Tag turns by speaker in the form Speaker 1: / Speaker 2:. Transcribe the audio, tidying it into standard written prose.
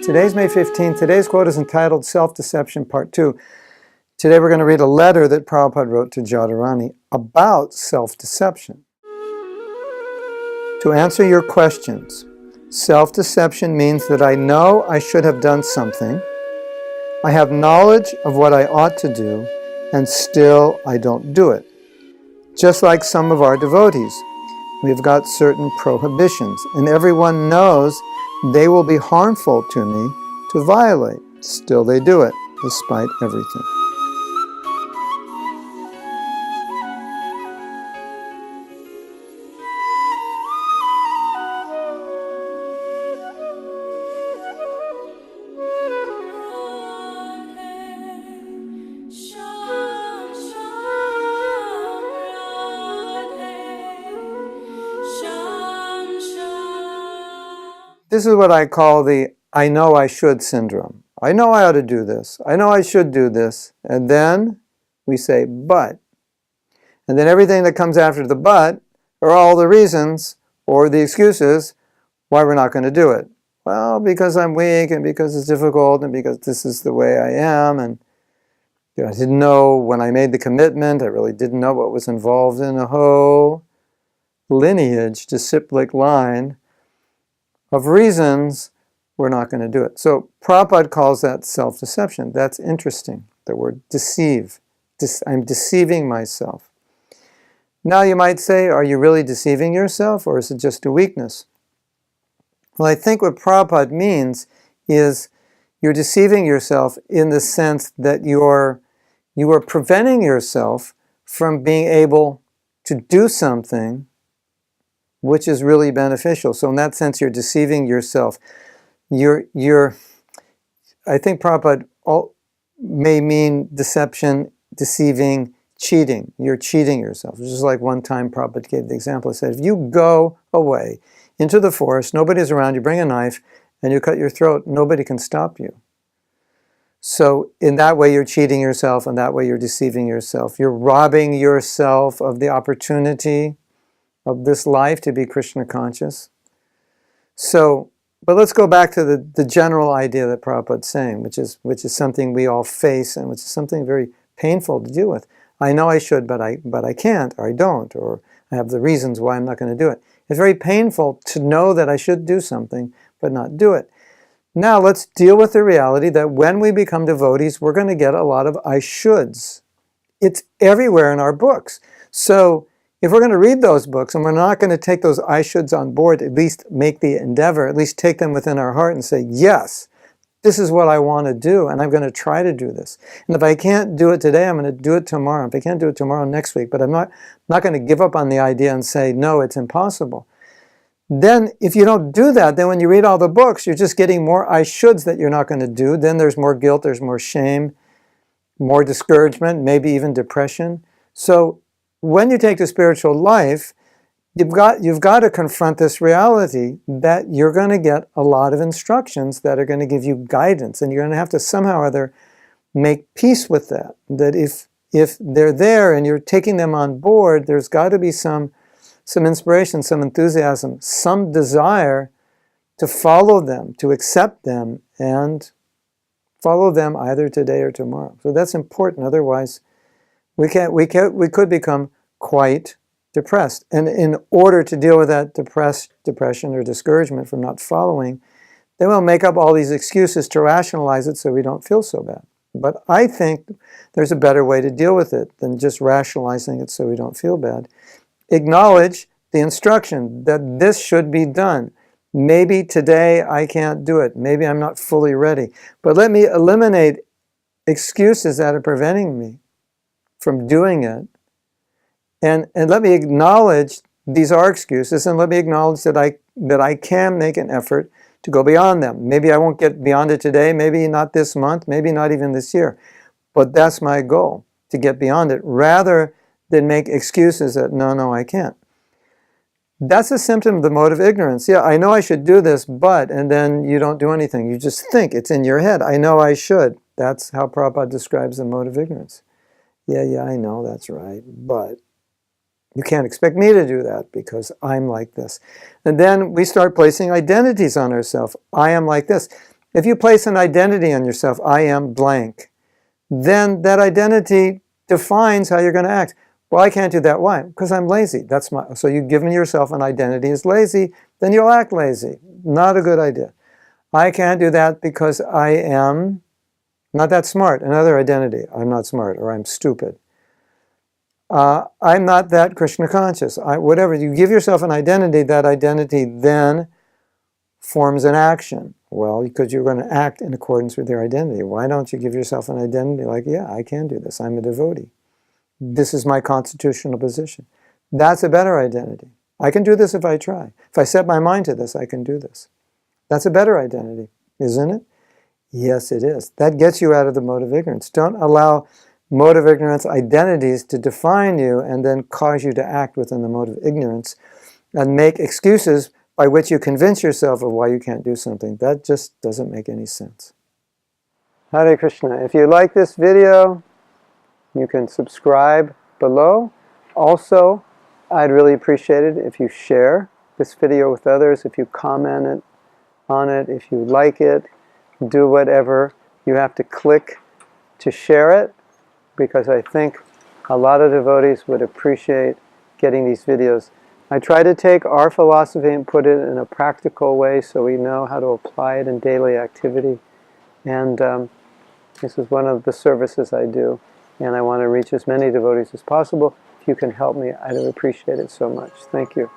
Speaker 1: Today's May 15th. Today's quote is entitled Self-Deception Part 2. Today we're going to read a letter that Prabhupada wrote to Jadurani about self-deception. To answer your questions, self-deception means that I know I should have done something, I have knowledge of what I ought to do, and still I don't do it. Just like some of our devotees, we've got certain prohibitions, and everyone knows they will be harmful to me to violate. Still they do it, despite everything. This is what I call the I know I should syndrome. I know I ought to do this. I know I should do this. And then we say, but. And then everything that comes after the but are all the reasons or the excuses why we're not going to do it. Well, because I'm weak and because it's difficult and because this is the way I am. And I didn't know when I made the commitment. I really didn't know what was involved in a whole lineage, disciplic line of reasons we're not going to do it. So Prabhupada calls that self-deception. That's interesting, the word deceive. I'm deceiving myself. Now you might say, are you really deceiving yourself, or is it just a weakness? Well, I think what Prabhupada means is you're deceiving yourself in the sense that you are preventing yourself from being able to do something which is really beneficial. So in that sense, you're deceiving yourself. I think Prabhupada may mean deception, deceiving, cheating. You're cheating yourself. Just like one time Prabhupada gave the example. He said, if you go away into the forest, nobody's around, you bring a knife, and you cut your throat, nobody can stop you. So in that way, you're cheating yourself, and that way you're deceiving yourself. You're robbing yourself of the opportunity of this life to be Krishna conscious. So, but let's go back to the general idea that Prabhupada's saying, which is something we all face and which is something very painful to deal with. I know I should, but I can't, or I don't, or I have the reasons why I'm not going to do it. It's very painful to know that I should do something, but not do it. Now let's deal with the reality that when we become devotees, we're going to get a lot of I shoulds. It's everywhere in our books. So if we're going to read those books and we're not going to take those I shoulds on board, at least make the endeavor, at least take them within our heart and say, yes, this is what I want to do, and I'm going to try to do this. And if I can't do it today, I'm going to do it tomorrow. If I can't do it tomorrow, next week. But I'm not going to give up on the idea and say, no, it's impossible. Then if you don't do that, then when you read all the books, you're just getting more I shoulds that you're not going to do. Then there's more guilt, there's more shame, more discouragement, maybe even depression. So when you take the spiritual life, you've got to confront this reality that you're going to get a lot of instructions that are going to give you guidance, and you're going to have to somehow or other make peace with that. That if they're there and you're taking them on board, there's got to be some inspiration, some enthusiasm, some desire to follow them, to accept them, and follow them either today or tomorrow. So that's important. Otherwise, we could become quite depressed. And in order to deal with that depression or discouragement from not following, then we'll make up all these excuses to rationalize it so we don't feel so bad. But I think there's a better way to deal with it than just rationalizing it so we don't feel bad. Acknowledge the instruction that this should be done. Maybe today I can't do it. Maybe I'm not fully ready. But let me eliminate excuses that are preventing me from doing it. And let me acknowledge these are excuses, and let me acknowledge that I can make an effort to go beyond them. Maybe I won't get beyond it today, maybe not this month, maybe not even this year. But that's my goal, to get beyond it, rather than make excuses that, no, I can't. That's a symptom of the mode of ignorance. Yeah, I know I should do this, but, and then you don't do anything. You just think, it's in your head. I know I should. That's how Prabhupada describes the mode of ignorance. Yeah, I know, that's right, but you can't expect me to do that because I'm like this. And then we start placing identities on ourselves. I am like this. If you place an identity on yourself, I am blank, then that identity defines how you're going to act. Well, I can't do that. Why? Because I'm lazy. So you've given yourself an identity as lazy, then you'll act lazy. Not a good idea. I can't do that because I am not that smart. Another identity. I'm not smart, or I'm stupid. I'm not that Krishna conscious. Whatever. You give yourself an identity, that identity then forms an action. Well, because you're going to act in accordance with your identity. Why don't you give yourself an identity like, yeah, I can do this. I'm a devotee. This is my constitutional position. That's a better identity. I can do this if I try. If I set my mind to this, I can do this. That's a better identity, isn't it? Yes, it is. That gets you out of the mode of ignorance. Don't allow mode of ignorance identities to define you and then cause you to act within the mode of ignorance and make excuses by which you convince yourself of why you can't do something. That just doesn't make any sense. Hare Krishna. If you like this video, you can subscribe below. Also, I'd really appreciate it if you share this video with others, if you comment on it, if you like it, do whatever. You have to click to share it, because I think a lot of devotees would appreciate getting these videos. I try to take our philosophy and put it in a practical way so we know how to apply it in daily activity. And this is one of the services I do. And I want to reach as many devotees as possible. If you can help me, I'd appreciate it so much. Thank you.